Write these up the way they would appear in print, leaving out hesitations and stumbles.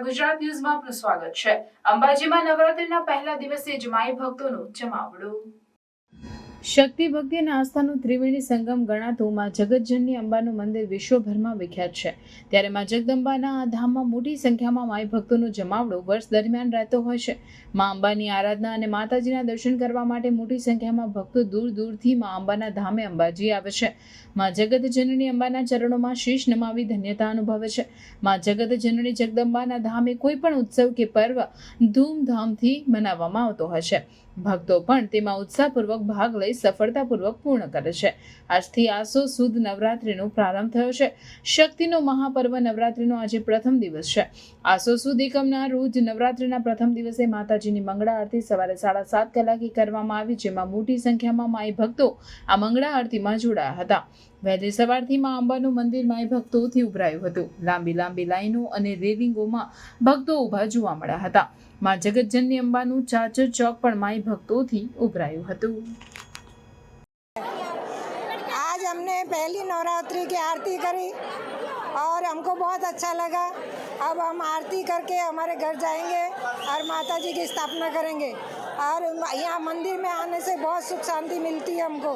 ગુજરાત ન્યૂઝમાં આપનું સ્વાગત છે। અંબાજીમાં નવરાત્રિના પહેલા દિવસે જ માઈ ભક્તોનું જમાવડું। શક્તિ ભક્તિ અને આસ્થાનું ત્રિવેણી સંગમ ગણાતું માં જગતજનની અંબાનું મંદિર વિશ્વભરમાં વિખ્યાત છે। ત્યારે માં જગદંબાના આ ધામમાં મોટી સંખ્યામાં માઈ ભક્તોનો જમાવડો વર્ષ દરમિયાન રહેતો હોય છે। માં અંબાની આરાધના અને માતાજીના દર્શન કરવા માટે મોટી સંખ્યામાં ભક્તો દૂર દૂરથી માં અંબાના ધામે અંબાજી આવે છે। માં જગતજનની અંબાના ચરણોમાં શીશ નમાવી ધન્યતા અનુભવે છે। માં જગતજનની જગદંબાના ધામે કોઈ પણ ઉત્સવ કે પર્વ ધૂમધામથી મનાવવામાં આવતો હોય છે। ભક્તો પણ તેમાં ઉત્સાહપૂર્વક ભાગ લઈ સફળતાપૂર્વક પૂર્ણ કરે છે। આજથી આસો સુદ નવરાત્રિનો પ્રારંભ થયો છે। શક્તિનો મહાપર્વ નવરાત્રિનો આજે પ્રથમ દિવસ છે। આસો સુદ એકમના રોજ નવરાત્રિના પ્રથમ દિવસે માતાજીની મંગળા આરતી સવારે 7:30 કલાકે કરવામાં આવી, જેમાં મોટી સંખ્યામાં માઈ ભક્તો આ મંગળા આરતીમાં જોડાયા હતા। વહેલી સવારથી માં અંબાનું મંદિર માઈ ભક્તોથી ઉભરાયું હતું। લાંબી લાંબી લાઈનો અને રેલિંગોમાં ભક્તો ઊભા જોવા મળ્યા હતા। માં જગતજનની અંબાનું ચાચર ચોક પણ માઈ ભક્તોથી ઉભરાયું હતું। आज हमने पहली नवरात्रि की आरती करी और हमको बहुत अच्छा लगा। अब हम आरती करके हमारे घर जाएंगे और माता जी की स्थापना करेंगे और यहाँ मंदिर में आने से बहुत सुख शांति मिलती है हमको।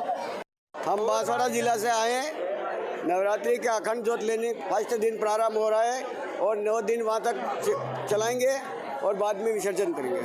हम बांसवाड़ा जिला से आए हैं। नवरात्रि का अखंड ज्योत लेने फर्स्ट दिन प्रारंभ हो रहा है और 9 दिन वहाँ तक चलाएंगे और बाद में विसर्जन करेंगे।